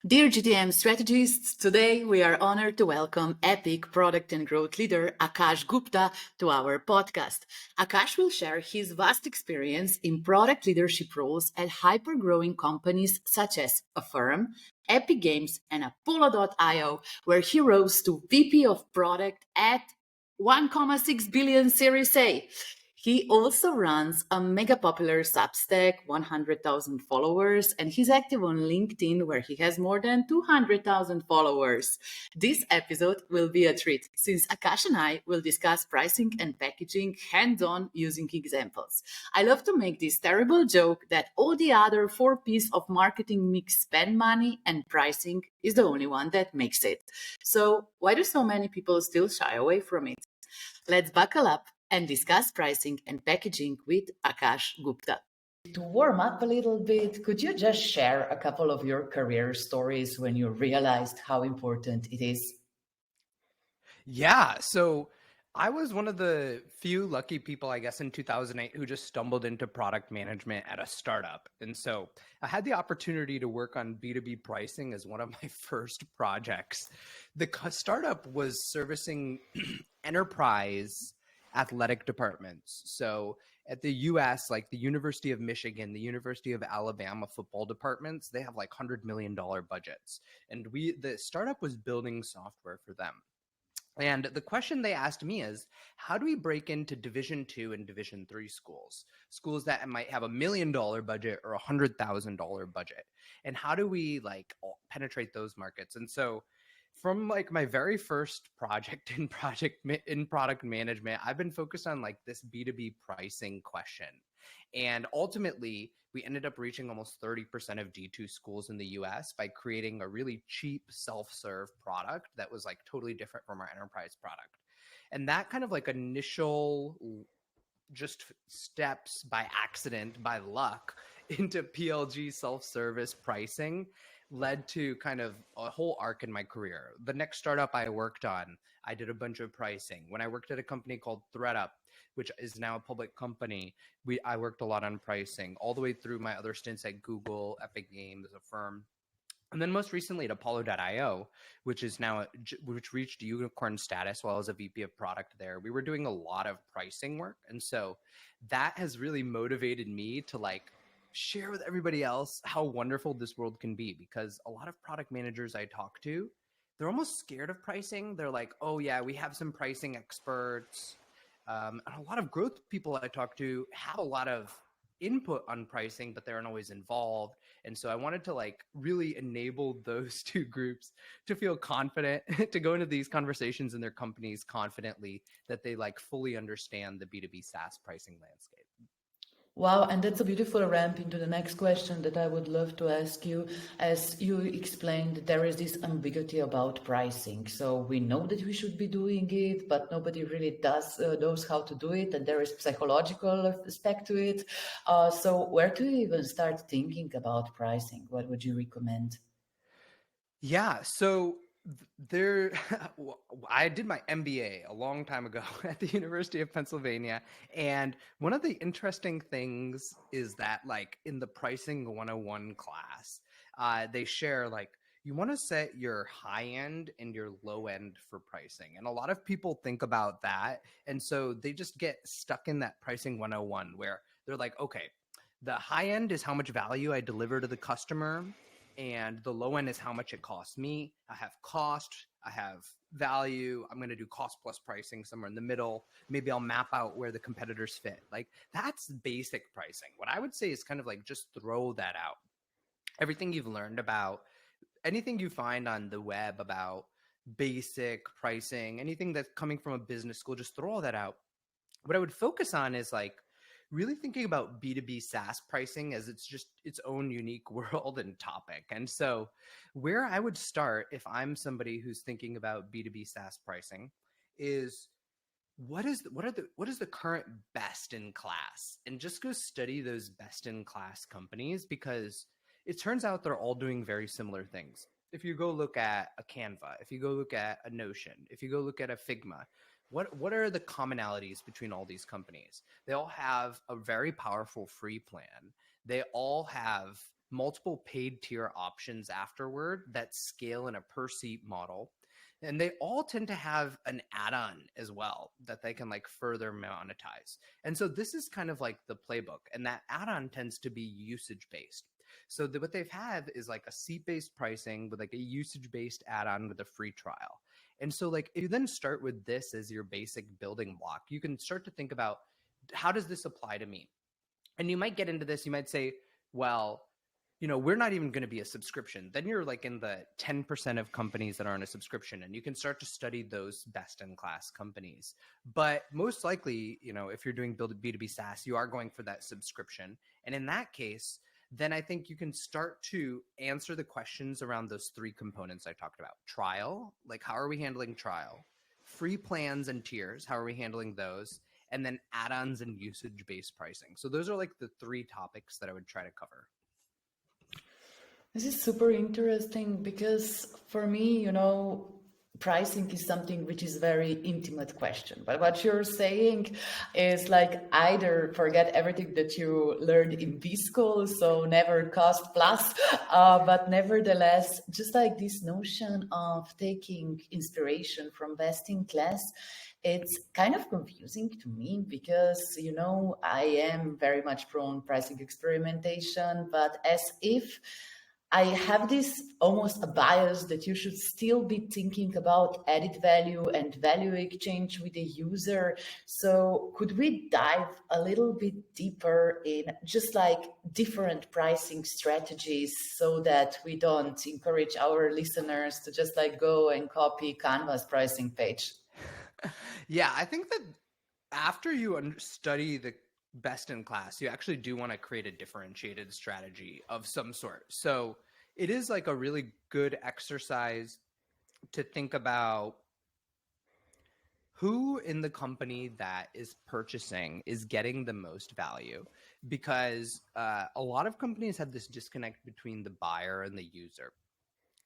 Dear GTM strategists, today we are honored to welcome Epic product and growth leader Aakash Gupta to our podcast. Aakash will share his vast experience in product leadership roles at hyper-growing companies such as Affirm, Epic Games, and Apollo.io, where he rose to VP of product at 1.6 billion Series A. He also runs a mega popular Substack, 100,000 followers, and he's active on LinkedIn where he has more than 200,000 followers. This episode will be a treat since Akash and I will discuss pricing and packaging hands-on using examples. I love to make this terrible joke that all the other four P's of marketing mix spend money and pricing is the only one that makes it. So why do so many people still shy away from it? Let's buckle up and discuss pricing and packaging with Aakash Gupta. To warm up a little bit, could you just share a couple of your career stories when you realized how important it is? Yeah, so I was one of the few lucky people, I guess, in 2008 who just stumbled into product management at a startup. And so I had the opportunity to work on B2B pricing as one of my first projects. The startup was servicing enterprise athletic departments. So at the US, like the University of Michigan, the University of Alabama football departments, they have like $100 million budgets. And the startup was building software for them. And the question they asked me is, how do we break into Division 2 and Division 3 schools? Schools that might have $1 million budget or $100,000 budget. And how do we penetrate those markets? And so from like my very first project in product management, I've been focused on like this B2B pricing question. And ultimately, we ended up reaching almost 30% of D2 schools in the US by creating a really cheap self-serve product that was like totally different from our enterprise product. And that kind of like initial just steps by accident, by luck, into PLG self-service pricing led to kind of a whole arc in my career. The next startup I worked on, I did a bunch of pricing. When I worked at a company called ThreadUp, which is now a public company, I worked a lot on pricing all the way through my other stints at Google, Epic Games, Affirm. And then most recently at Apollo.io, which reached unicorn status while I was a VP of product there, we were doing a lot of pricing work. And so that has really motivated me to like share with everybody else how wonderful this world can be, because a lot of product managers I talk to, they're almost scared of pricing. They're like, oh yeah, we have some pricing experts. And a lot of growth people I talk to have a lot of input on pricing, but they aren't always involved. And so I wanted to like really enable those two groups to feel confident to go into these conversations in their companies confidently, that they like fully understand the B2B SaaS pricing landscape. Wow, and that's a beautiful ramp into the next question that I would love to ask you. As you explained, there is this ambiguity about pricing. So we know that we should be doing it, but nobody really knows how to do it, and there is psychological aspect to it. So where do you even start thinking about pricing? What would you recommend? Yeah, so there, I did my MBA a long time ago at the University of Pennsylvania. And one of the interesting things is that, like, in the Pricing 101 class, they share, like, you want to set your high end and your low end for pricing. And a lot of people think about that. And so they just get stuck in that Pricing 101 where they're like, okay, the high end is how much value I deliver to the customer, and the low end is how much it costs me. I have cost, I have value. I'm going to do cost plus pricing somewhere in the middle. Maybe I'll map out where the competitors fit. Like, that's basic pricing. What I would say is kind of like just throw that out. Everything you've learned about, anything you find on the web about basic pricing, anything that's coming from a business school, just throw all that out. What I would focus on is like really thinking about B2B SaaS pricing as it's just its own unique world and topic. And so where I would start if I'm somebody who's thinking about B2B SaaS pricing is what is the current best in class, and just go study those best in class companies, because it turns out they're all doing very similar things. If you go look at a Canva, if you go look at a Notion, if you go look at a Figma, what are the commonalities between all these companies? They all have a very powerful free plan. They all have multiple paid tier options afterward that scale in a per seat model. And they all tend to have an add-on as well that they can like further monetize. And so this is kind of like the playbook, and that add-on tends to be usage based. So what they've had is like a seat-based pricing with like a usage-based add-on with a free trial. And so like if you then start with this as your basic building block, you can start to think about, how does this apply to me? And you might get into this, you might say, well, we're not even going to be a subscription. Then you're like in the 10% of companies that are on a subscription, and you can start to study those best in class companies. But most likely, if you're doing B2B SaaS, you are going for that subscription. And in that case, then I think you can start to answer the questions around those three components I talked about. Trial, like how are we handling trial? Free plans and tiers, how are we handling those? And then add-ons and usage-based pricing. So those are like the three topics that I would try to cover. This is super interesting because for me, pricing is something which is very intimate question. But what you're saying is like either forget everything that you learned in B school, so never cost plus, but nevertheless, just like this notion of taking inspiration from best in class, it's kind of confusing to me because, I am very much prone pricing experimentation, but as if I have this almost a bias that you should still be thinking about added value and value exchange with the user. So could we dive a little bit deeper in just like different pricing strategies so that we don't encourage our listeners to just like go and copy Canva's pricing page? Yeah, I think that after you study the best in class, you actually do want to create a differentiated strategy of some sort. So it is like a really good exercise to think about who in the company that is purchasing is getting the most value, because a lot of companies have this disconnect between the buyer and the user.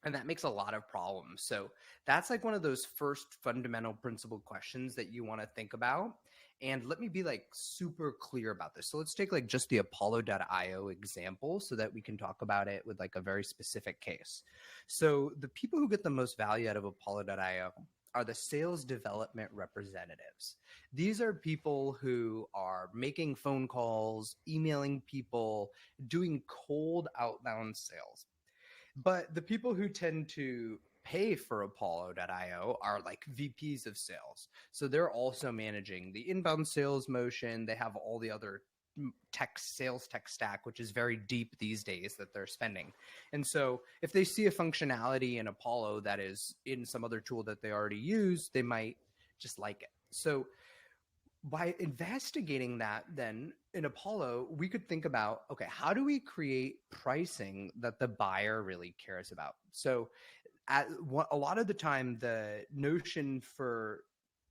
And that makes a lot of problems. So that's like one of those first fundamental principle questions that you want to think about. And let me be like super clear about this. So let's take like just the Apollo.io example so that we can talk about it with like a very specific case. So the people who get the most value out of Apollo.io are the sales development representatives. These are people who are making phone calls, emailing people, doing cold outbound sales. But the people who tend to pay for Apollo.io are like VPs of sales. So they're also managing the inbound sales motion. They have all the other sales tech stack, which is very deep these days, that they're spending. And so if they see a functionality in Apollo that is in some other tool that they already use, they might just like it. So by investigating that, then in Apollo, we could think about, okay, how do we create pricing that the buyer really cares about? So a lot of the time, the notion for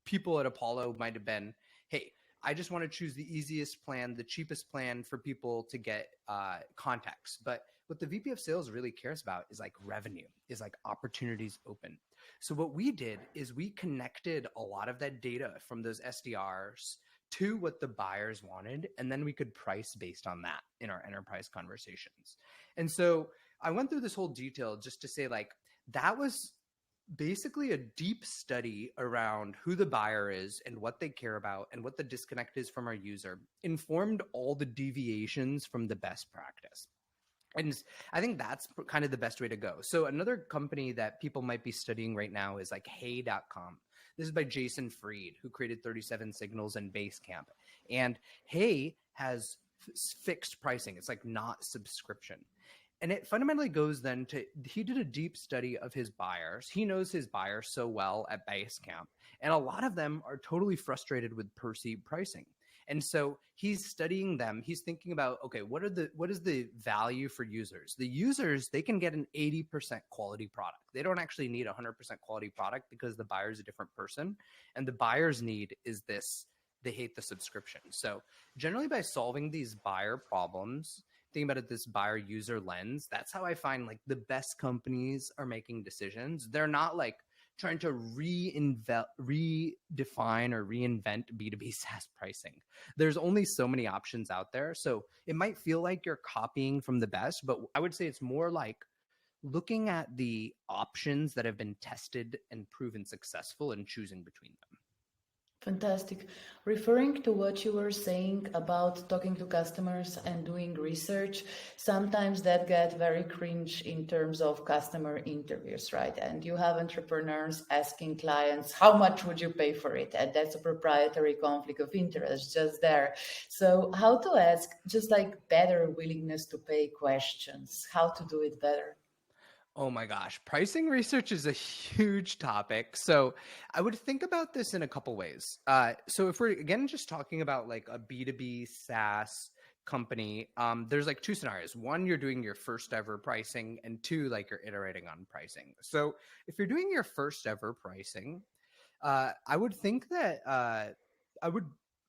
people at Apollo might have been, hey, I just want to choose the easiest plan, the cheapest plan for people to get contacts. But what the VP of sales really cares about is like revenue, is like opportunities open. So what we did is we connected a lot of that data from those SDRs to what the buyers wanted, and then we could price based on that in our enterprise conversations. And so I went through this whole detail just to say, like, that was basically a deep study around who the buyer is and what they care about and what the disconnect is from our user, informed all the deviations from the best practice. And I think that's kind of the best way to go. So another company that people might be studying right now is like Hey.com. This is by Jason Fried, who created 37 Signals and Basecamp. And Hey has fixed pricing. It's like not subscription. And it fundamentally goes then to, he did a deep study of his buyers. He knows his buyers so well at Basecamp. And a lot of them are totally frustrated with per seat pricing. And so he's studying them. He's thinking about, okay, what is the value for users? The users, they can get an 80% quality product. They don't actually need a 100% quality product because the buyer's a different person. And the buyer's need is this, they hate the subscription. So generally by solving these buyer problems, thinking about it this buyer user lens, that's how I find like the best companies are making decisions. They're not like trying to redefine or reinvent B2B SaaS pricing. There's only so many options out there. So it might feel like you're copying from the best, but I would say it's more like looking at the options that have been tested and proven successful and choosing between them. Fantastic. Referring to what you were saying about talking to customers and doing research, sometimes that get very cringe in terms of customer interviews, right? And you have entrepreneurs asking clients, how much would you pay for it? And that's a proprietary conflict of interest just there. So how to ask just like better willingness to pay questions, how to do it better? Oh my gosh, pricing research is a huge topic. So I would think about this in a couple ways. So if we're again just talking about like a B2B SaaS company, there's like two scenarios. One, you're doing your first ever pricing, and two, like you're iterating on pricing. So if you're doing your first ever pricing, I would think that I would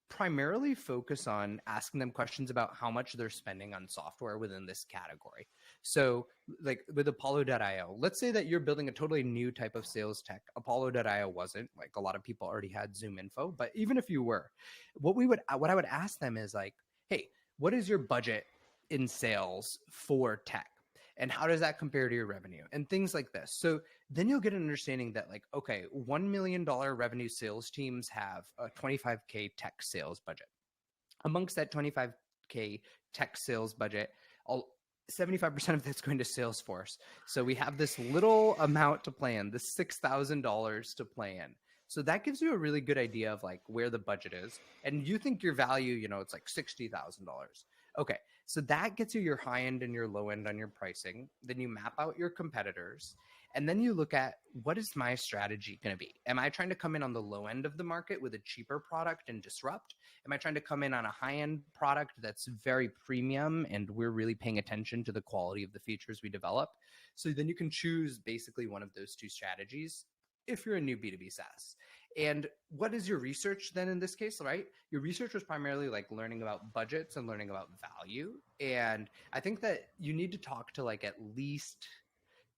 primarily focus on asking them questions about how much they're spending on software within this category. So, like with Apollo.io, let's say that you're building a totally new type of sales tech. Apollo.io wasn't, like a lot of people already had Zoom info, but even if you were, what I would ask them is like, hey, what is your budget in sales for tech? And how does that compare to your revenue and things like this? So then you'll get an understanding that like, okay, $1 million revenue sales teams have a 25K tech sales budget. Amongst that 25K tech sales budget, 75% of that's going to Salesforce. So we have this little amount to plan, this $6,000 to plan. So that gives you a really good idea of like where the budget is. And you think your value, it's like $60,000. Okay. So that gets you your high end and your low end on your pricing. Then you map out your competitors. And then you look at what is my strategy going to be? Am I trying to come in on the low end of the market with a cheaper product and disrupt? Am I trying to come in on a high end product that's very premium and we're really paying attention to the quality of the features we develop? So then you can choose basically one of those two strategies if you're a new B2B SaaS. And what is your research then in this case, right? Your research was primarily like learning about budgets and learning about value. And I think that you need to talk to like at least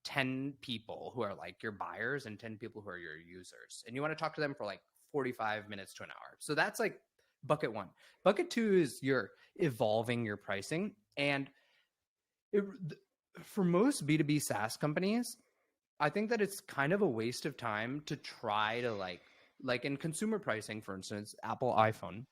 10 people who are like your buyers and 10 people who are your users. And you want to talk to them for like 45 minutes to an hour. So that's like bucket one. Bucket two is you're evolving your pricing. And for most B2B SaaS companies, I think that it's kind of a waste of time to try to like in consumer pricing, for instance, Apple iPhone,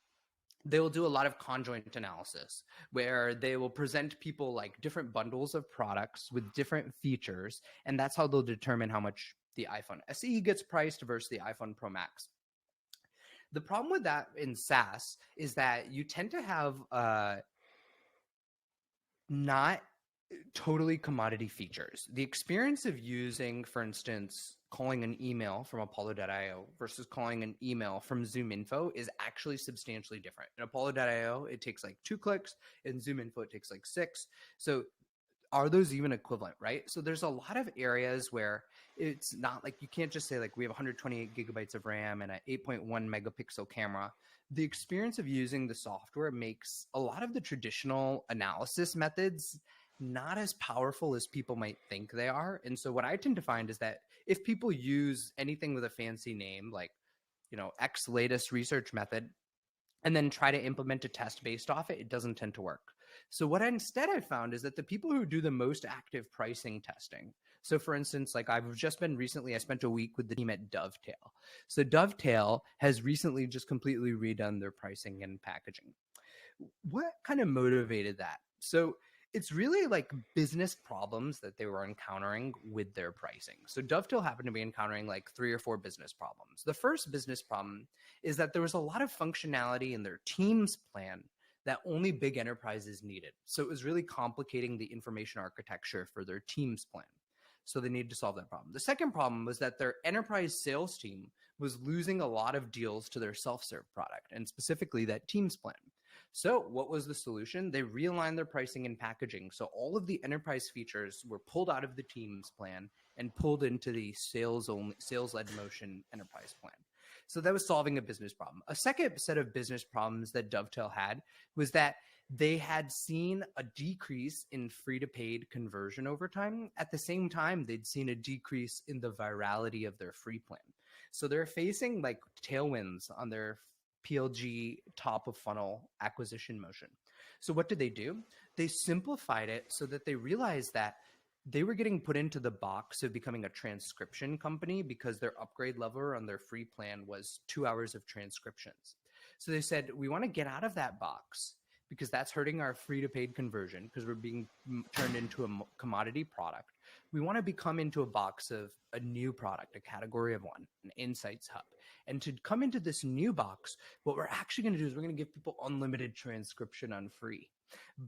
they will do a lot of conjoint analysis where they will present people like different bundles of products with different features. And that's how they'll determine how much the iPhone SE gets priced versus the iPhone Pro Max. The problem with that in SaaS is that you tend to have not totally commodity features. The experience of using, for instance, calling an email from Apollo.io versus calling an email from Zoom Info is actually substantially different. In Apollo.io, it takes like 2 clicks. In Zoom Info, it takes like 6. So are those even equivalent, right? So there's a lot of areas where it's not like you can't just say like we have 128 gigabytes of RAM and an 8.1 megapixel camera. The experience of using the software makes a lot of the traditional analysis methods not as powerful as people might think they are. And so what I tend to find is that if people use anything with a fancy name, like, X latest research method, and then try to implement a test based off it, it doesn't tend to work. So what instead I found is that the people who do the most active pricing testing. So for instance, like I spent a week with the team at Dovetail. So Dovetail has recently just completely redone their pricing and packaging. What kind of motivated that? So it's really like business problems that they were encountering with their pricing. So Dovetail happened to be encountering like 3 or 4 business problems. The first business problem is that there was a lot of functionality in their Teams plan that only big enterprises needed. So it was really complicating the information architecture for their Teams plan. So they needed to solve that problem. The second problem was that their enterprise sales team was losing a lot of deals to their self-serve product, and specifically that Teams plan. So what was the solution? They realigned their pricing and packaging. So all of the enterprise features were pulled out of the Teams plan and pulled into the sales-led motion enterprise plan. So that was solving a business problem. A second set of business problems that Dovetail had was that they had seen a decrease in free to paid conversion over time. At the same time, they'd seen a decrease in the virality of their free plan. So they're facing like tailwinds on their PLG top of funnel acquisition motion. So what did they do? They simplified it so that they realized that they were getting put into the box of becoming a transcription company because their upgrade level on their free plan was 2 hours of transcriptions. So they said, we want to get out of that box because that's hurting our free to paid conversion because we're being turned into a commodity product. We want to become into a box of a new product, a category of one, an insights hub. And to come into this new box, what we're actually going to do is we're going to give people unlimited transcription on free,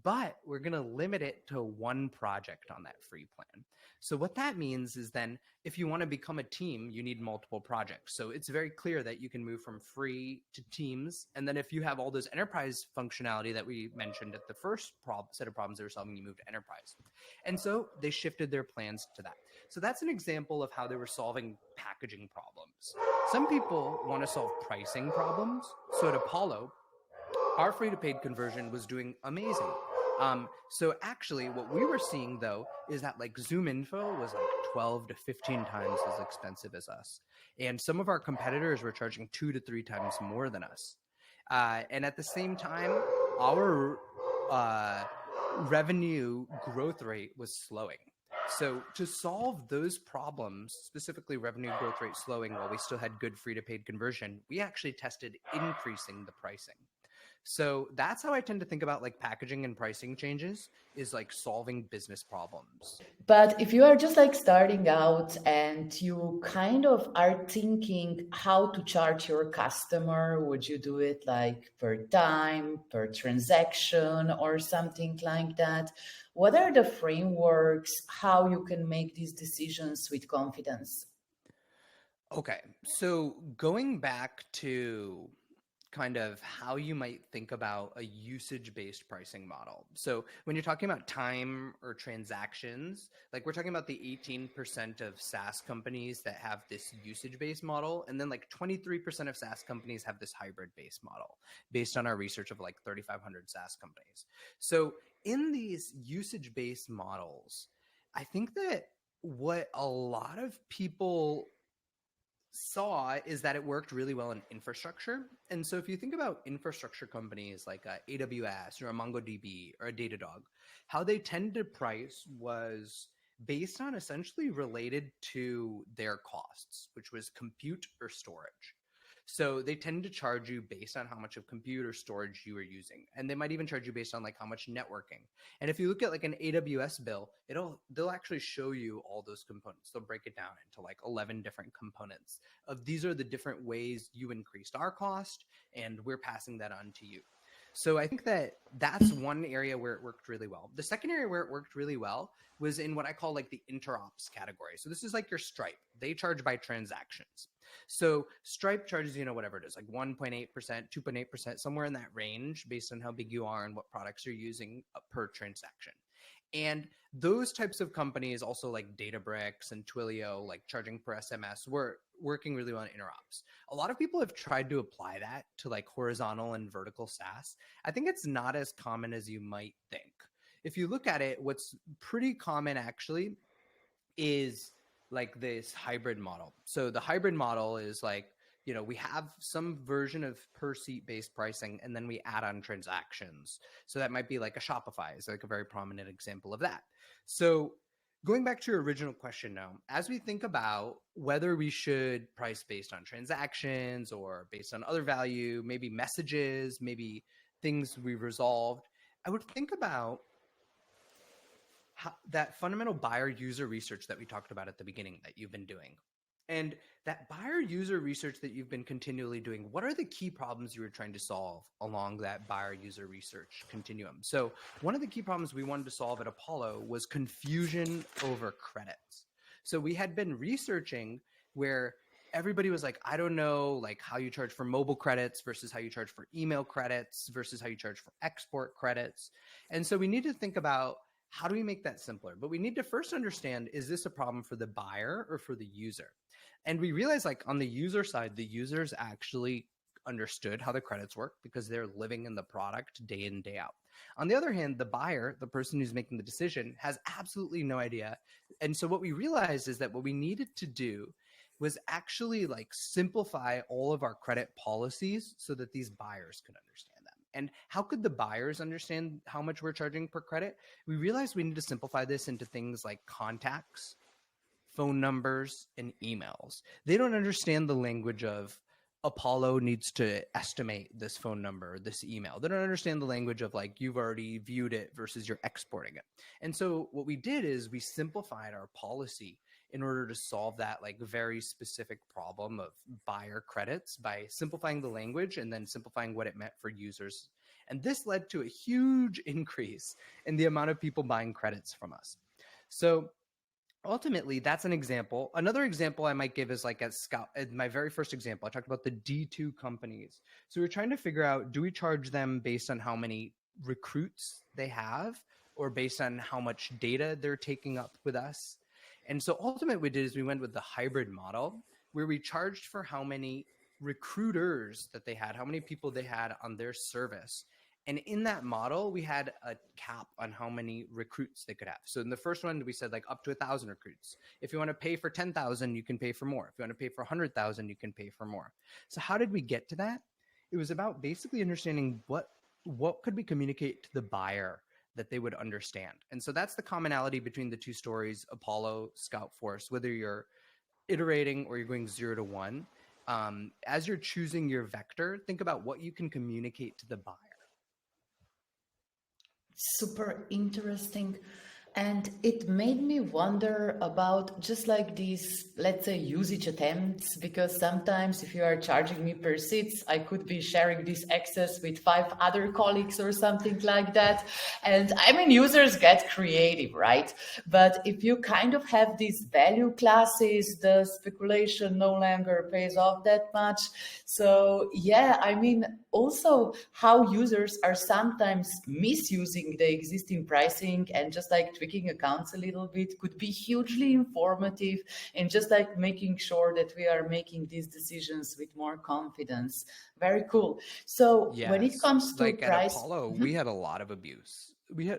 but we're going to limit it to one project on that free plan. So what that means is then if you want to become a team, you need multiple projects. So it's very clear that you can move from free to teams. And then if you have all those enterprise functionality that we mentioned at the first set of problems they were solving, you move to enterprise. And so they shifted their plans to that. So that's an example of how they were solving packaging problems. Some people want to solve pricing problems. So at Apollo, our free to paid conversion was doing amazing. So actually what we were seeing though is that like Zoom Info was like 12 to 15 times as expensive as us. And some of our competitors were charging 2 to 3 times more than us. And at the same time, our revenue growth rate was slowing. So to solve those problems, specifically revenue growth rate slowing while we still had good free to paid conversion, we actually tested increasing the pricing. So that's how I tend to think about like packaging and pricing changes, is like solving business problems. But if you are just like starting out and you kind of are thinking how to charge your customer, would you do it like per time, per transaction, or something like that? What are the frameworks, how you can make these decisions with confidence? Okay, so going back to kind of how you might think about a usage-based pricing model. So when you're talking about time or transactions, like we're talking about the 18% of SaaS companies that have this usage-based model, and then like 23% of SaaS companies have this hybrid-based model based on our research of like 3,500 SaaS companies. So in these usage-based models, I think that what a lot of people saw is that it worked really well in infrastructure. And so if you think about infrastructure companies like AWS or a MongoDB or a Datadog, how they tend to price was based on essentially related to their costs, which was compute or storage. So they tend to charge you based on how much of compute or storage you are using. And they might even charge you based on like how much networking. And if you look at like an AWS bill, they'll actually show you all those components. They'll break it down into like 11 different components of these are the different ways you increased our cost and we're passing that on to you. So I think that that's one area where it worked really well. The second area where it worked really well was in what I call like the interops category. So this is like your Stripe. They charge by transactions. So Stripe charges, whatever it is, like 1.8%, 2.8%, somewhere in that range based on how big you are and what products you're using per transaction. And those types of companies, also like Databricks and Twilio, like charging per SMS, were working really well in interops. A lot of people have tried to apply that to like horizontal and vertical SaaS. I think it's not as common as you might think. If you look at it, what's pretty common actually is like this hybrid model. So the hybrid model is like, we have some version of per seat based pricing and then we add on transactions. So that might be like a Shopify is like a very prominent example of that. So going back to your original question now, as we think about whether we should price based on transactions or based on other value, maybe messages, maybe things we've resolved, I would think about that fundamental buyer user research that we talked about at the beginning that you've been doing. And that buyer user research that you've been continually doing, what are the key problems you were trying to solve along that buyer user research continuum? So one of the key problems we wanted to solve at Apollo was confusion over credits. So we had been researching where everybody was like, I don't know, like how you charge for mobile credits versus how you charge for email credits versus how you charge for export credits. And so we need to think about how do we make that simpler? But we need to first understand, is this a problem for the buyer or for the user? And we realized like on the user side, the users actually understood how the credits work because they're living in the product day in, day out. On the other hand, the buyer, the person who's making the decision, has absolutely no idea. And so what we realized is that what we needed to do was actually like simplify all of our credit policies so that these buyers could understand them. And how could the buyers understand how much we're charging per credit? We realized we need to simplify this into things like contacts, phone numbers, and emails. They don't understand the language of Apollo needs to estimate this phone number, this email. They don't understand the language of like you've already viewed it versus you're exporting it. And so what we did is we simplified our policy in order to solve that like very specific problem of buyer credits by simplifying the language and then simplifying what it meant for users. And this led to a huge increase in the amount of people buying credits from us. So ultimately, that's an example. Another example I might give is like at Scout, my very first example, I talked about the D2 companies. So we're trying to figure out, do we charge them based on how many recruits they have or based on how much data they're taking up with us? And so ultimately what we did is we went with the hybrid model where we charged for how many recruiters that they had, how many people they had on their service. And in that model, we had a cap on how many recruits they could have. So in the first one, we said like up to 1,000 recruits. If you want to pay for 10,000, you can pay for more. If you want to pay for 100,000, you can pay for more. So how did we get to that? It was about basically understanding what could we communicate to the buyer that they would understand. And so that's the commonality between the two stories, Apollo, Scout Force, whether you're iterating or you're going 0 to 1. As you're choosing your vector, think about what you can communicate to the buyer. Super interesting. And it made me wonder about just like these, let's say, usage attempts, because sometimes if you are charging me per seats, I could be sharing this access with 5 other colleagues or something like that. And I mean, users get creative, right? But if you kind of have these value classes, the speculation no longer pays off that much. So yeah, I mean, also how users are sometimes misusing the existing pricing and just like tweaking accounts a little bit could be hugely informative and just like making sure that we are making these decisions with more confidence. Very cool. So when it Yes, comes to like at price, Apollo, we had a lot of abuse. We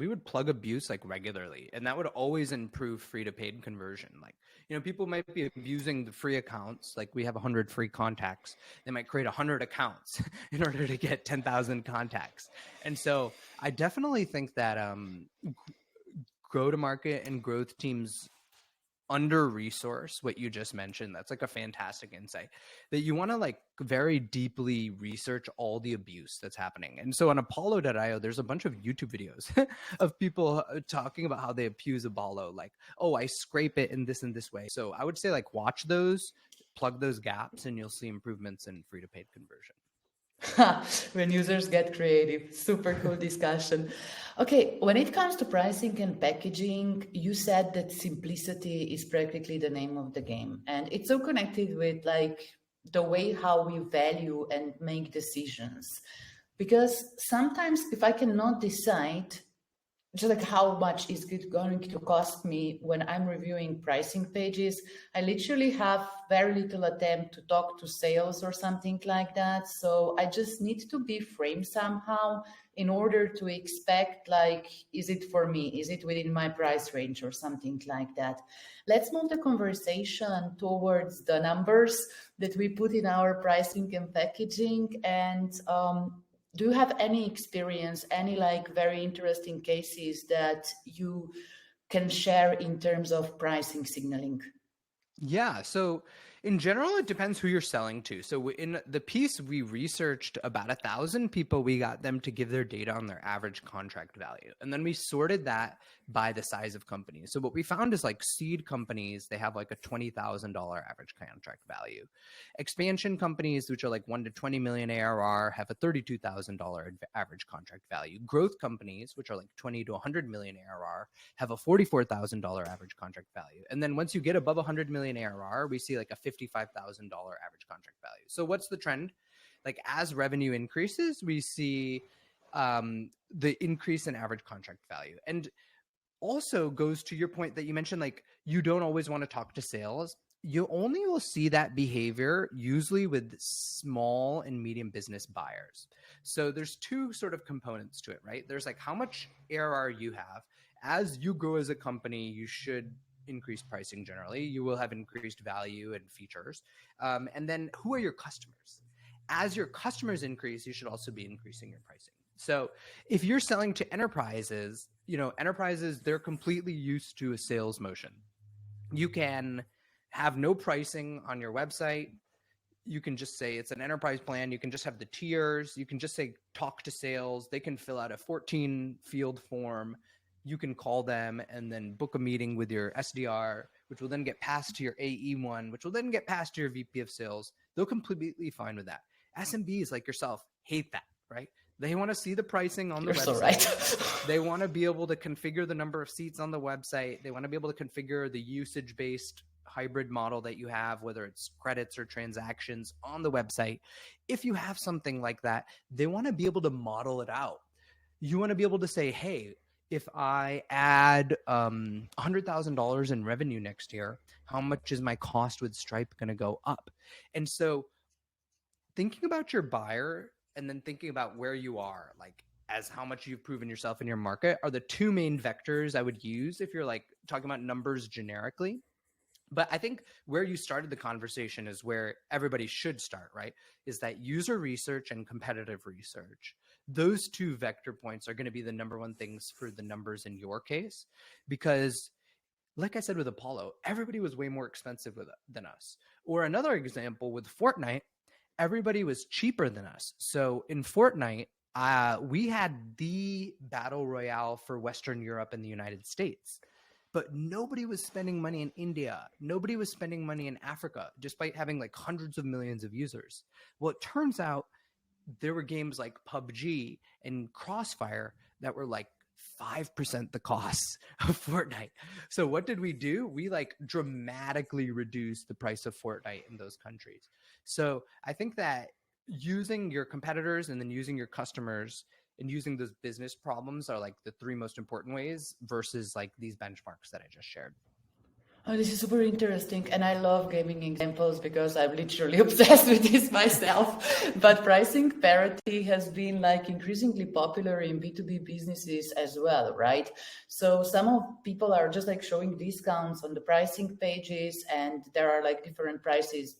would plug abuse like regularly, and that would always improve free to paid conversion. Like, people might be abusing the free accounts. Like we have 100 free contacts. They might create 100 accounts in order to get 10,000 contacts. And so I definitely think that go to market and growth teams under resource what you just mentioned. That's like a fantastic insight that you want to like very deeply research all the abuse that's happening. And so on apollo.io, there's a bunch of YouTube videos of people talking about how they abuse Apollo, like, oh, I scrape it in this way. So I would say like watch those, plug those gaps, and you'll see improvements in free to paid conversion. when users get creative. Super cool discussion. Okay, when it comes to pricing and packaging, you said that simplicity is practically the name of the game. And it's so connected with like the way how we value and make decisions. Because sometimes if I cannot decide just like how much is it going to cost me when I'm reviewing pricing pages, I literally have very little attempt to talk to sales or something like that. So I just need to be framed somehow in order to expect like, is it for me? Is it within my price range or something like that? Let's move the conversation towards the numbers that we put in our pricing and packaging. And do you have any experience, any like very interesting cases that you can share in terms of pricing signaling? Yeah. So in general, it depends who you're selling to. So in the piece, we researched about 1,000 people. We got them to give their data on their average contract value. And then we sorted that by the size of companies. So what we found is like seed companies, they have like a $20,000 average contract value. Expansion companies, which are like 1 to 20 million ARR, have a $32,000 average contract value. Growth companies, which are like 20 to 100 million ARR, have a $44,000 average contract value. And then once you get above 100 million ARR, we see like a $55,000 average contract value. So what's the trend? Like as revenue increases, we see the increase in average contract value. And also goes to your point that you mentioned, like you don't always want to talk to sales. you only will see that behavior usually with small and medium business buyers. So there's two sort of components to it, right? There's like how much ARR you have. As you grow as a company, you should increase pricing generally. You will have increased value and features. And then who are your customers? As your customers increase, you should also be increasing your pricing. So if you're selling to enterprises, enterprises, they're completely used to a sales motion. You can have no pricing on your website. You can just say it's an enterprise plan. You can just have the tiers. You can just say talk to sales. They can fill out a 14 field form. You can call them and then book a meeting with your SDR, which will then get passed to your AE1, which will then get passed to your VP of sales. They're completely fine with that. SMBs like yourself hate that, right? They want to see the pricing on the website. So right. They want to be able to configure the number of seats on the website. They want to be able to configure the usage-based hybrid model that you have, whether it's credits or transactions on the website. If you have something like that, they want to be able to model it out. You want to be able to say, hey, if I add $100,000 in revenue next year, how much is my cost with Stripe going to go up? And so thinking about your buyer and then thinking about where you are, like as how much you've proven yourself in your market, are the two main vectors I would use if you're like talking about numbers generically. But I think where you started the conversation is where everybody should start, right? Is that user research and competitive research. Those two vector points are going to be the number one things for the numbers in your case, because like I said with Apollo, everybody was way more expensive than us. Or another example with Fortnite, everybody was cheaper than us. So in Fortnite, we had the battle royale for Western Europe and the United States, but nobody was spending money in India. Nobody was spending money in Africa, despite having like hundreds of millions of users. Well, it turns out there were games like PUBG and Crossfire that were like 5% the cost of Fortnite. So what did we do? We like dramatically reduced the price of Fortnite in those countries. So I think that using your competitors and then using your customers and using those business problems are like the three most important ways versus like these benchmarks that I just shared. Oh, this is super interesting, and I love gaming examples because I'm literally obsessed with this myself. But pricing parity has been like increasingly popular in B2B businesses as well, right? So some of people are just like showing discounts on the pricing pages, and there are like different prices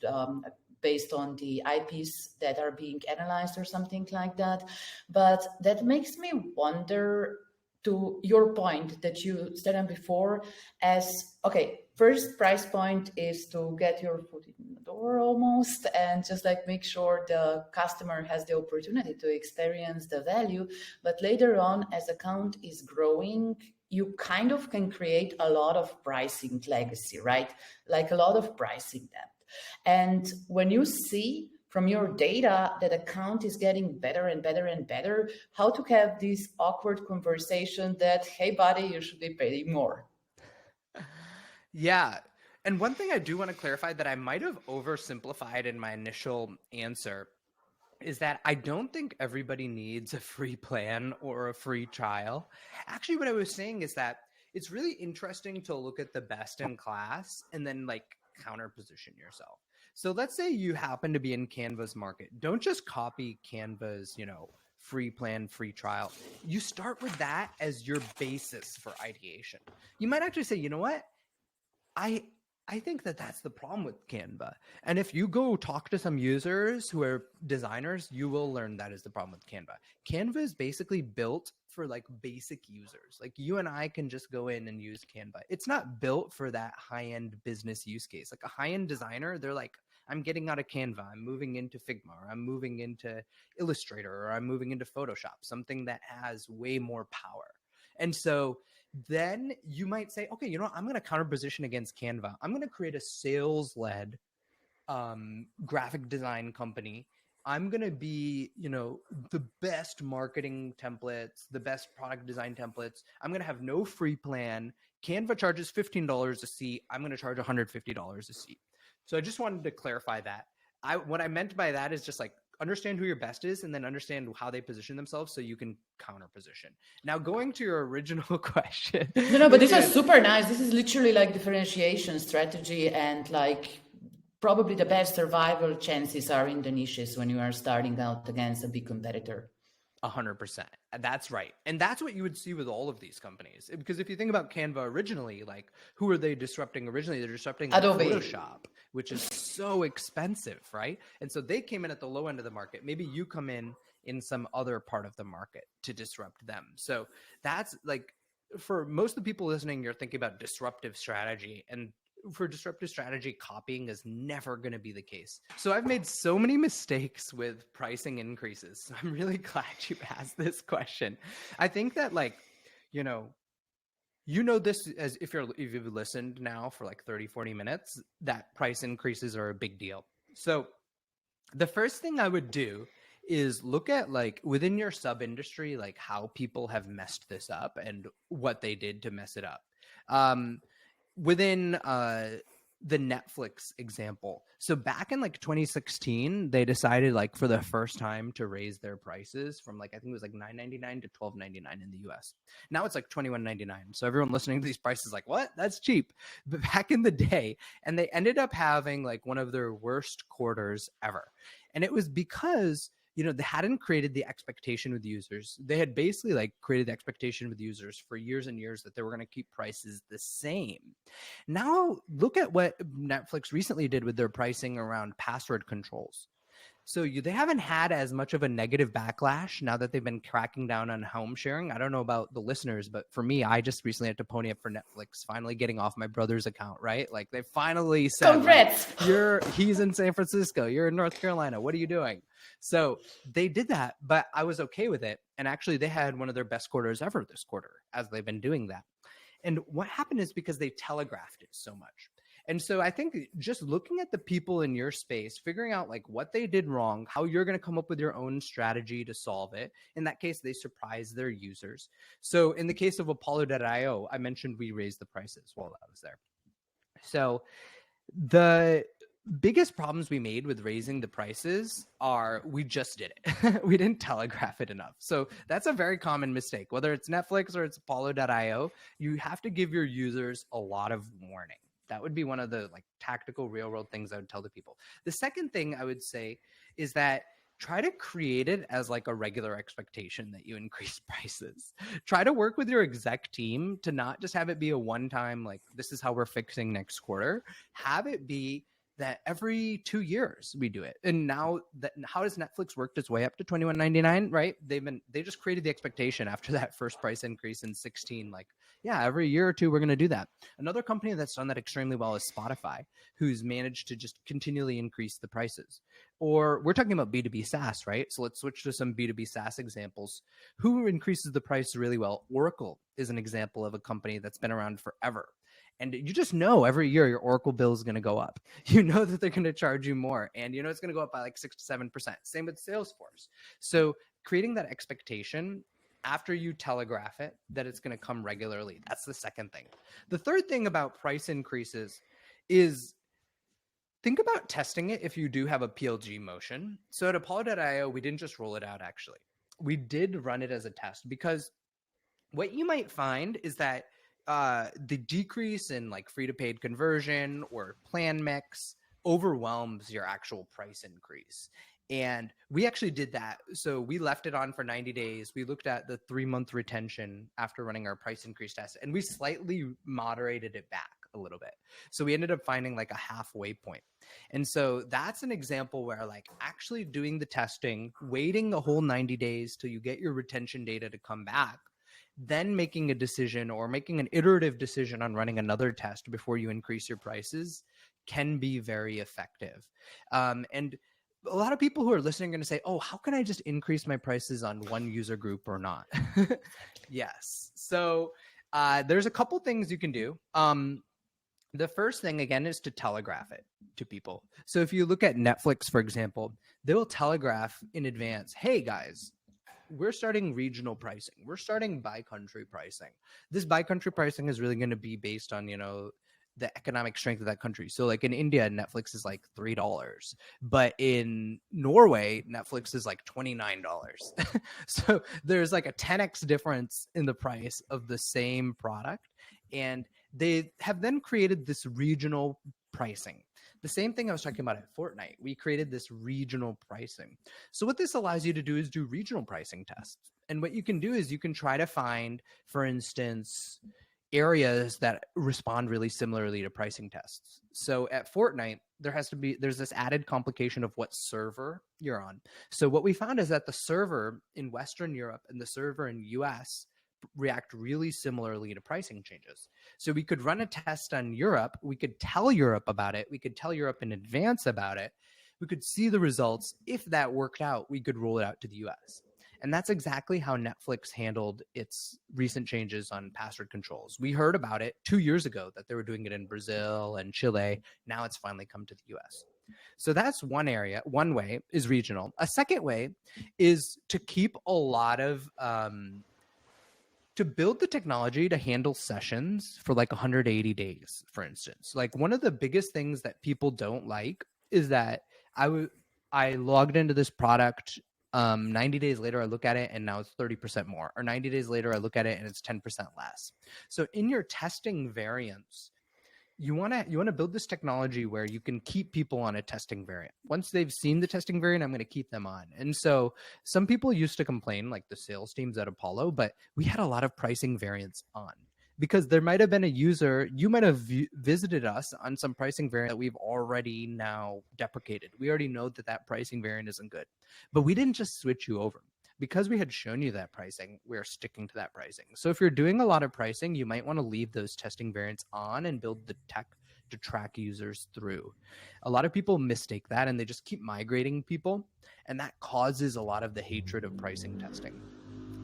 based on the IPs that are being analyzed or something like that. But that makes me wonder, to your point that you said on before, as okay, first price point is to get your foot in the door almost, and just like make sure the customer has the opportunity to experience the value. But later on, as account is growing, you kind of can create a lot of pricing legacy, right? Like a lot of pricing debt. And when you see from your data that account is getting better and better and better, how to have this awkward conversation that, hey, buddy, you should be paying more. Yeah. And one thing I do want to clarify that I might have oversimplified in my initial answer is that I don't think everybody needs a free plan or a free trial. Actually, what I was saying is that it's really interesting to look at the best in class and then like counter position yourself. So let's say you happen to be in Canva's market. Don't just copy Canva's, free plan, free trial. You start with that as your basis for ideation. You might actually say, you know what? I think that that's the problem with Canva. And if you go talk to some users who are designers, you will learn that is the problem with Canva. Canva is basically built for like basic users. Like you and I can just go in and use Canva. It's not built for that high-end business use case. Like a high-end designer, they're like, I'm getting out of Canva, I'm moving into Figma, or I'm moving into Illustrator, or I'm moving into Photoshop, something that has way more power. And so then you might say, okay, I'm going to counter position against Canva. I'm going to create a sales-led graphic design company. I'm going to be, the best marketing templates, the best product design templates. I'm going to have no free plan. Canva charges $15 a seat. I'm going to charge $150 a seat. So I just wanted to clarify that. What I meant by that is just like understand who your best is, and then understand how they position themselves so you can counter position. Now, going to your original question. No, but this was super nice. This is literally like differentiation strategy, and like probably the best survival chances are in the niches when you are starting out against a big competitor. 100%. That's right. And that's what you would see with all of these companies. Because if you think about Canva originally, like who are they disrupting originally? They're disrupting like Adobe. Photoshop, which is so expensive, right? And so they came in at the low end of the market. Maybe you come in some other part of the market to disrupt them. So that's like, for most of the people listening, you're thinking about disruptive strategy, and for disruptive strategy, copying is never going to be the case. So I've made so many mistakes with pricing increases. So I'm really glad you asked this question. I think that like, you know this as if you've listened now for like 30, 40 minutes, that price increases are a big deal. So the first thing I would do is look at like within your sub industry, like how people have messed this up and what they did to mess it up. Within the Netflix example. So back in like 2016, they decided like for the first time to raise their prices from like, I think it was like $9.99 to $12.99 in the US. Now it's like $21.99. So everyone listening to these prices like, what? That's cheap. But back in the day, and they ended up having like one of their worst quarters ever. And it was because they hadn't created the expectation with users. They had basically like created the expectation with users for years and years that they were going to keep prices the same. Now look at what Netflix recently did with their pricing around password controls. So they haven't had as much of a negative backlash now that they've been cracking down on home sharing. I don't know about the listeners, but for me, I just recently had to pony up for Netflix, finally getting off my brother's account, right? Like they finally said, congrats. Like, he's in San Francisco, you're in North Carolina, what are you doing? So they did that, but I was okay with it. And actually they had one of their best quarters ever this quarter as they've been doing that. And what happened is because they telegraphed it so much. And so I think just looking at the people in your space, figuring out like what they did wrong, how you're going to come up with your own strategy to solve it. In that case, they surprised their users. So in the case of Apollo.io, I mentioned we raised the prices while I was there. So the biggest problems we made with raising the prices are we just did it. We didn't telegraph it enough. So that's a very common mistake. Whether it's Netflix or it's Apollo.io, you have to give your users a lot of warning. That would be one of the like tactical real world things I would tell the people. The second thing I would say is that try to create it as like a regular expectation that you increase prices. Try to work with your exec team to not just have it be a one-time, like this is how we're fixing next quarter. Have it be that every 2 years we do it. And now that how does Netflix worked its way up to $21.99, right? They just created the expectation after that first price increase in 16, like, yeah, every year or two, we're going to do that. Another company that's done that extremely well is Spotify, who's managed to just continually increase the prices. Or we're talking about B2B SaaS, right? So let's switch to some B2B SaaS examples. Who increases the price really well? Oracle is an example of a company that's been around forever. And you just know every year your Oracle bill is going to go up. You know that they're going to charge you more. And you know it's going to go up by like 6 to 7%. Same with Salesforce. So creating that expectation after you telegraph it that it's going to come regularly. That's the second thing. The third thing about price increases is think about testing it if you do have a PLG motion. So at Apollo.io, we didn't just roll it out, actually. We did run it as a test because what you might find is that the decrease in like free to paid conversion or plan mix overwhelms your actual price increase. And we actually did that. So we left it on for 90 days. We looked at the 3-month retention after running our price increase test, and we slightly moderated it back a little bit. So we ended up finding like a halfway point. And so that's an example where like actually doing the testing, waiting the whole 90 days till you get your retention data to come back, then making a decision or making an iterative decision on running another test before you increase your prices can be very effective. And a lot of people who are listening are going to say, oh, how can I just increase my prices on one user group or not? Yes. So there's a couple things you can do. The first thing, again, is to telegraph it to people. So if you look at Netflix, for example, they will telegraph in advance, hey, guys, we're starting regional pricing. We're starting by country pricing. This by country pricing is really going to be based on, the economic strength of that country. So like in India, Netflix is like $3, but in Norway, Netflix is like $29. So there's like a 10x difference in the price of the same product. And they have then created this regional pricing. The same thing I was talking about at Fortnite. We created this regional pricing. So what this allows you to do is do regional pricing tests. And what you can do is you can try to find, for instance, areas that respond really similarly to pricing tests. So at Fortnite, there's this added complication of what server you're on. So what we found is that the server in Western Europe and the server in US react really similarly to pricing changes. So we could run a test on Europe. We could tell Europe about it. We could tell Europe in advance about it. We could see the results. If that worked out, we could roll it out to the US. And that's exactly how Netflix handled its recent changes on password controls. We heard about it 2 years ago that they were doing it in Brazil and Chile. Now it's finally come to the US. So that's one area. One way is regional. A second way is to keep a lot of to build the technology to handle sessions for like 180 days, for instance. Like one of the biggest things that people don't like is that I logged into this product. 90 days later, I look at it and now it's 30% more. Or 90 days later, I look at it and it's 10% less. So in your testing variants, you want to build this technology where you can keep people on a testing variant. Once they've seen the testing variant, I'm going to keep them on. And so some people used to complain, like the sales teams at Apollo, but we had a lot of pricing variants on because there might have been a user, you might have visited us on some pricing variant that we've already now deprecated. We already know that that pricing variant isn't good, but we didn't just switch you over. Because we had shown you that pricing, we're sticking to that pricing. So if you're doing a lot of pricing, you might want to leave those testing variants on and build the tech to track users through. A lot of people mistake that and they just keep migrating people, and that causes a lot of the hatred of pricing testing.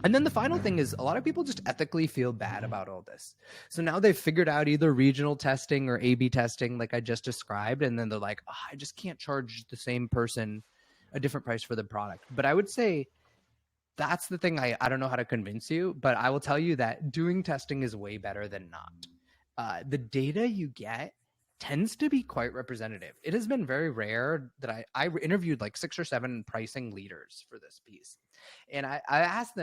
And then the final thing is a lot of people just ethically feel bad about all this. So now they've figured out either regional testing or A/B testing like I just described, and then they're like, oh, I just can't charge the same person a different price for the product. But I would say that's the thing. I don't know how to convince you, but I will tell you that doing testing is way better than not. The data you get tends to be quite representative. It has been very rare that I interviewed like 6 or 7 pricing leaders for this piece. And I asked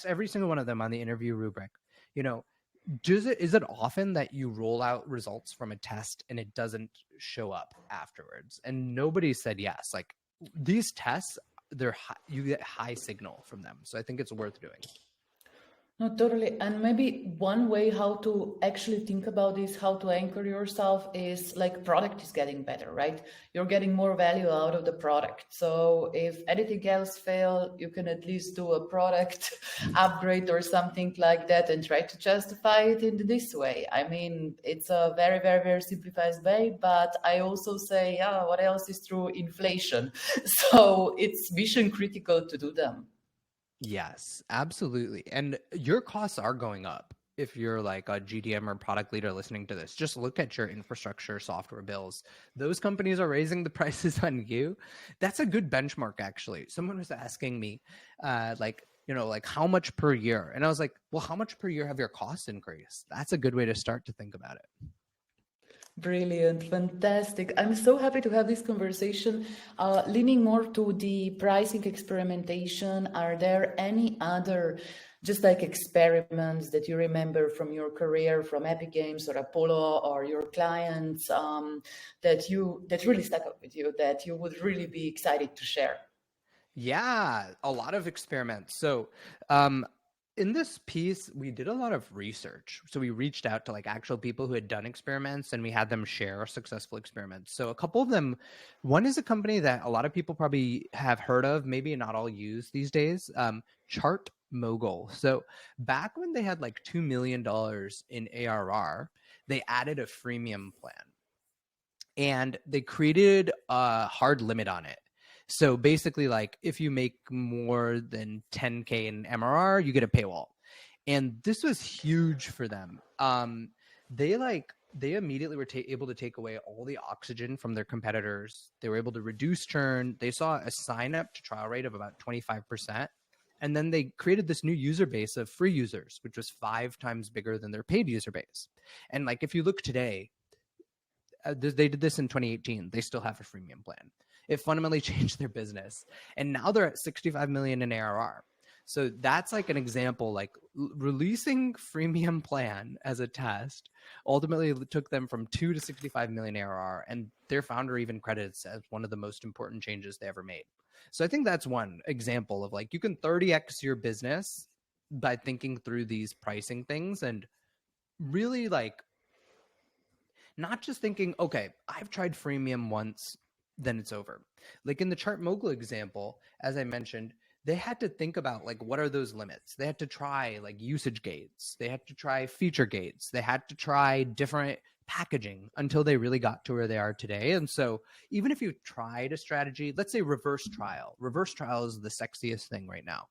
every single one of them on the interview rubric, is it often that you roll out results from a test and it doesn't show up afterwards? And nobody said yes. Like these tests, you get high signal from them. So I think it's worth doing. No, totally. And maybe one way how to actually think about this, how to anchor yourself is like product is getting better, right? You're getting more value out of the product. So if anything else fail, you can at least do a product upgrade or something like that and try to justify it in this way. I mean, it's a very, very, very simplified way, but I also say, yeah, what else is through inflation? So it's mission critical to do them. Yes, absolutely. And your costs are going up. If you're like a GTM or product leader listening to this, just look at your infrastructure software bills. Those companies are raising the prices on you. That's a good benchmark, actually. Someone was asking me, like how much per year? And I was like, well, how much per year have your costs increased? That's a good way to start to think about it. Brilliant, fantastic. I'm so happy to have this conversation. Leaning more to the pricing experimentation, are there any other just like experiments that you remember from your career from Epic Games or Apollo or your clients that really stuck up with you that you would really be excited to share? Yeah, a lot of experiments. So, in this piece, we did a lot of research. So we reached out to like actual people who had done experiments and we had them share successful experiments. So a couple of them, one is a company that a lot of people probably have heard of, maybe not all use these days, Chart Mogul. So back when they had like $2 million in ARR, they added a freemium plan and they created a hard limit on it. So basically, like if you make more than 10K in MRR, you get a paywall. And this was huge for them. They immediately were able to take away all the oxygen from their competitors. They were able to reduce churn. They saw a sign up to trial rate of about 25%. And then they created this new user base of free users, which was 5 times bigger than their paid user base. And like if you look today, they did this in 2018. They still have a freemium plan. It fundamentally changed their business. And now they're at 65 million in ARR. So that's like an example, like releasing freemium plan as a test ultimately took them from 2 to 65 million ARR. And their founder even credits as one of the most important changes they ever made. So I think that's one example of like, you can 30x your business by thinking through these pricing things and really like not just thinking, okay, I've tried freemium once, then it's over. Like in the Chart Mogul example, as I mentioned, they had to think about like, what are those limits? They had to try like usage gates. They had to try feature gates. They had to try different packaging until they really got to where they are today. And so even if you tried a strategy, let's say reverse trial is the sexiest thing right now.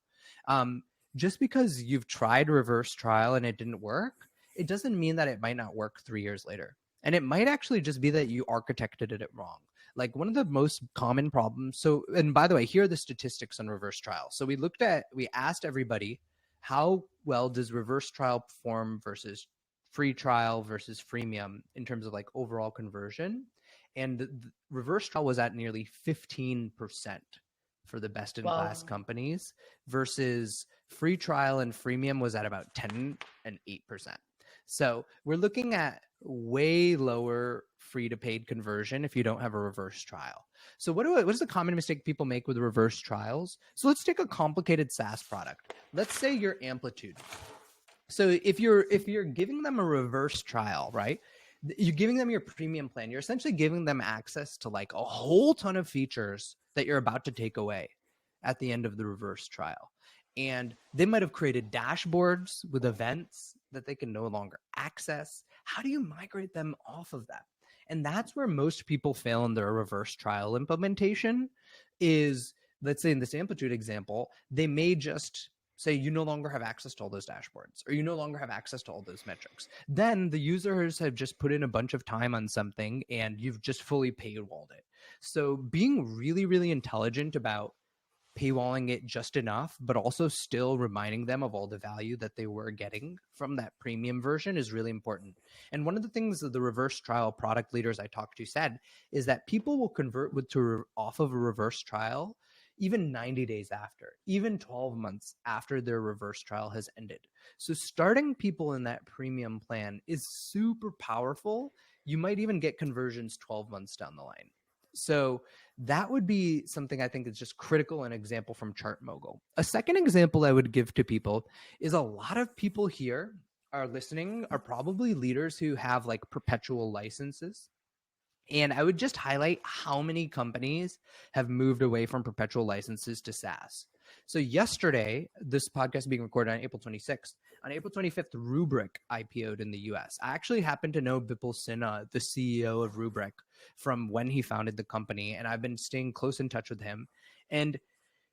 Just because you've tried reverse trial and it didn't work, it doesn't mean that it might not work 3 years later. And it might actually just be that you architected it wrong. Like one of the most common problems. So, and by the way, here are the statistics on reverse trial. So we asked everybody, how well does reverse trial perform versus free trial versus freemium in terms of like overall conversion? And the reverse trial was at nearly 15% for the best in class companies versus free trial and freemium was at about 10 and 8%. So we're looking at way lower free to paid conversion if you don't have a reverse trial. So what is the common mistake people make with reverse trials? So let's take a complicated SaaS product. Let's say your Amplitude. So if you're giving them a reverse trial, right? You're giving them your premium plan. You're essentially giving them access to like a whole ton of features that you're about to take away at the end of the reverse trial. And they might have created dashboards with events that they can no longer access. How do you migrate them off of that? And that's where most people fail in their reverse trial implementation is, let's say in this Amplitude example, they may just say you no longer have access to all those dashboards or you no longer have access to all those metrics. Then the users have just put in a bunch of time on something and you've just fully paywalled it. So being really, really intelligent about paywalling it just enough, but also still reminding them of all the value that they were getting from that premium version is really important. And one of the things that the reverse trial product leaders I talked to said is that people will convert off of a reverse trial even 90 days after, even 12 months after their reverse trial has ended. So starting people in that premium plan is super powerful. You might even get conversions 12 months down the line. So that would be something I think is just critical, an example from Chart Mogul. A second example I would give to people is a lot of people here are listening are probably leaders who have like perpetual licenses. And I would just highlight how many companies have moved away from perpetual licenses to SaaS. So yesterday, this podcast being recorded on April 26th, on April 25th, Rubrik IPO'd in the US. I actually happen to know Bipul Sinha, the CEO of Rubrik, from when he founded the company, and I've been staying close in touch with him. And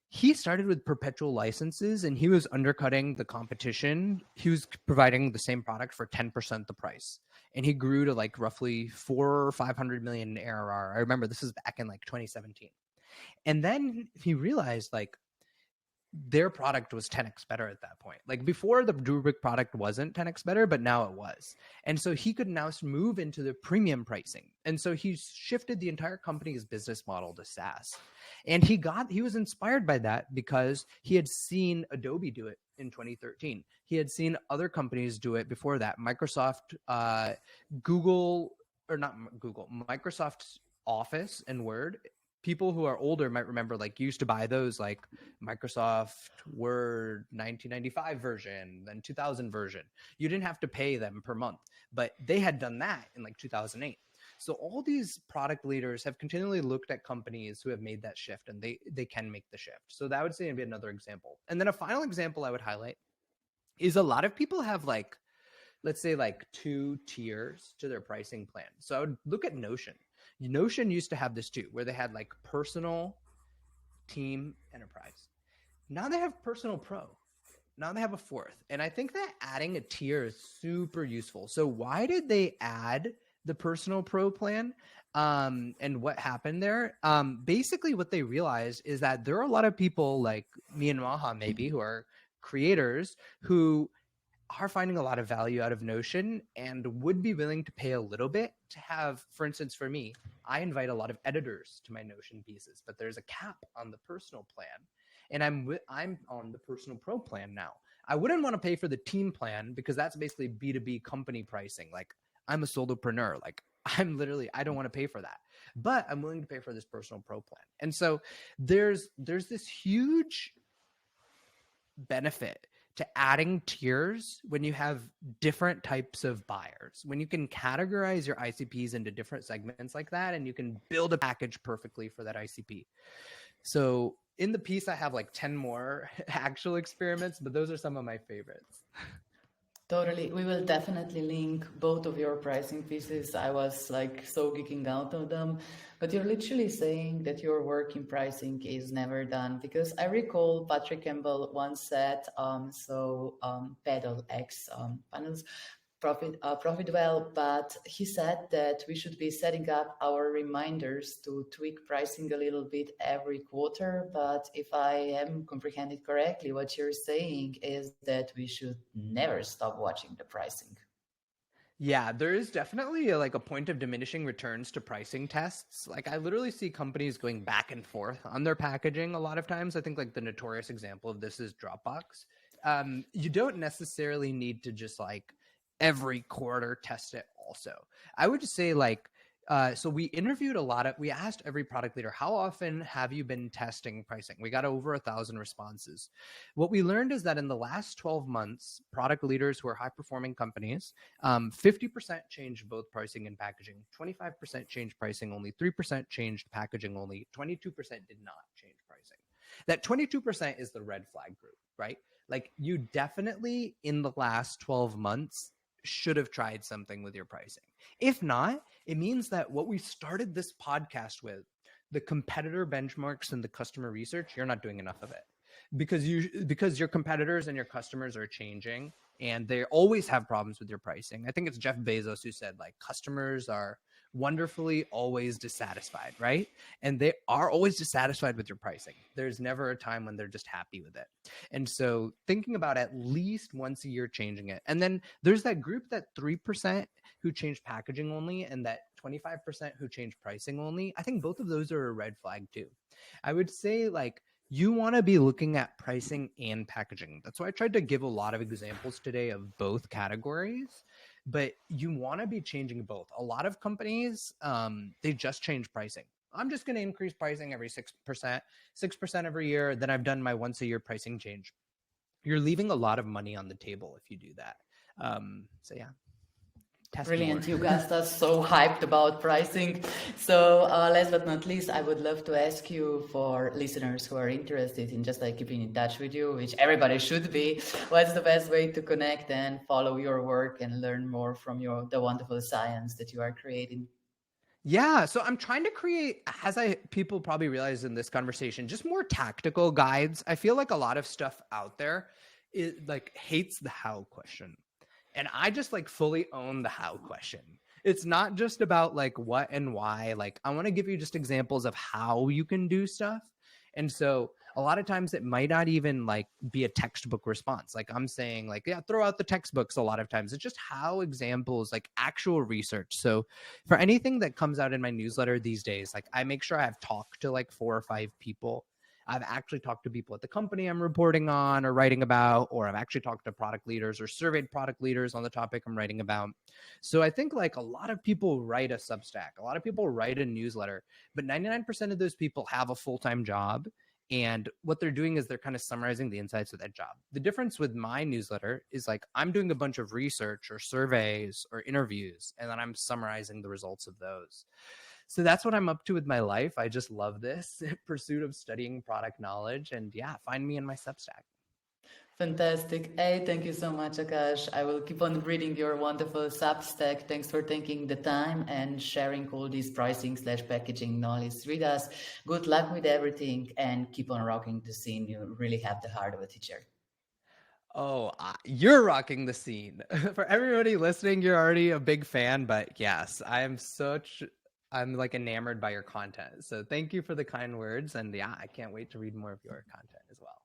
he started with perpetual licenses and he was undercutting the competition. He was providing the same product for 10% the price. And he grew to like roughly 400 or 500 million in ARR. I remember this is back in like 2017. And then he realized like their product was 10x better at that point. Like before, the Rubrik product wasn't 10x better, but now it was. And so he could now move into the premium pricing. And so he shifted the entire company's business model to SaaS. And he was inspired by that because he had seen Adobe do it in 2013. He had seen other companies do it before that. Microsoft, Microsoft Office and Word. People who are older might remember, like, you used to buy those like Microsoft Word 1995 version, then 2000 version. You didn't have to pay them per month, but they had done that in like 2008. So all these product leaders have continually looked at companies who have made that shift, and they can make the shift. So that would say be another example. And then a final example I would highlight is a lot of people have like, let's say like 2 tiers to their pricing plan. So I would look at Notion. Notion used to have this too, where they had like personal, team, enterprise. Now they have personal pro. Now they have a fourth. And I think that adding a tier is super useful. So why did they add the personal pro plan? And what happened there? Basically what they realized is that there are a lot of people like me and Maja maybe who are creators who are finding a lot of value out of Notion and would be willing to pay a little bit to have, for instance, for me, I invite a lot of editors to my Notion pieces, but there's a cap on the personal plan. And I'm on the personal pro plan now. I wouldn't want to pay for the team plan because that's basically B2B company pricing. Like I'm a solopreneur. Like I don't want to pay for that, but I'm willing to pay for this personal pro plan. And so there's this huge benefit to adding tiers when you have different types of buyers, when you can categorize your ICPs into different segments like that, and you can build a package perfectly for that ICP. So in the piece, I have like 10 more actual experiments, but those are some of my favorites. Totally. We will definitely link both of your pricing pieces. I was like so geeking out on them. But you're literally saying that your work in pricing is never done because I recall Patrick Campbell once said, pedal X panels profit well, but he said that we should be setting up our reminders to tweak pricing a little bit every quarter. But if I am comprehending correctly, what you're saying is that we should never stop watching the pricing. Yeah, there is definitely like a point of diminishing returns to pricing tests. Like I literally see companies going back and forth on their packaging a lot of times. I think like the notorious example of this is Dropbox. You don't necessarily need to just like every quarter test it also. I would just say like, so we asked every product leader, how often have you been testing pricing? We got over 1,000 responses. What we learned is that in the last 12 months, product leaders who are high performing companies, 50% changed both pricing and packaging, 25% changed pricing only, 3% changed packaging only, 22% did not change pricing. That 22% is the red flag group, right? Like you definitely in the last 12 months should have tried something with your pricing. If not, it means that what we started this podcast with, the competitor benchmarks and the customer research, you're not doing enough of it because your competitors and your customers are changing and they always have problems with your pricing. I think it's Jeff Bezos who said like customers are wonderfully always dissatisfied, right? And they are always dissatisfied with your pricing. There's never a time when they're just happy with it. And so thinking about at least once a year changing it. And then there's that group, that 3% who change packaging only and that 25% who change pricing only. I think both of those are a red flag too. I would say like you want to be looking at pricing and packaging. That's why I tried to give a lot of examples today of both categories, but you want to be changing both. A lot of companies, they just change pricing. I'm just going to increase pricing every 6%, 6% every year. Then I've done my once a year pricing change. You're leaving a lot of money on the table if you do that. So yeah. Brilliant. You guys are so hyped about pricing. So last but not least, I would love to ask you, for listeners who are interested in just like keeping in touch with you, which everybody should be, what's the best way to connect and follow your work and learn more from the wonderful science that you are creating? Yeah, so I'm trying to create, as people probably realize in this conversation, just more tactical guides. I feel like a lot of stuff out there like hates the how question. And I just like fully own the how question. It's not just about like what and why. Like I want to give you just examples of how you can do stuff. And so a lot of times it might not even like be a textbook response. Like I'm saying like, yeah, throw out the textbooks. A lot of times it's just how examples, like actual research. So for anything that comes out in my newsletter these days, like I make sure I've talked to like 4 or 5 people. I've actually talked to people at the company I'm reporting on or writing about, or I've actually talked to product leaders or surveyed product leaders on the topic I'm writing about. So I think like a lot of people write a Substack, a lot of people write a newsletter, but 99% of those people have a full-time job. And what they're doing is they're kind of summarizing the insights of that job. The difference with my newsletter is like I'm doing a bunch of research or surveys or interviews, and then I'm summarizing the results of those. So that's what I'm up to with my life. I just love this pursuit of studying product knowledge. And yeah, find me in my Substack. Fantastic. Hey, thank you so much, Akash. I will keep on reading your wonderful Substack. Thanks for taking the time and sharing all this pricing/packaging knowledge with us. Good luck with everything and keep on rocking the scene. You really have the heart of a teacher. Oh, you're rocking the scene. For everybody listening, you're already a big fan, but yes, I'm like enamored by your content. So thank you for the kind words. And yeah, I can't wait to read more of your content as well.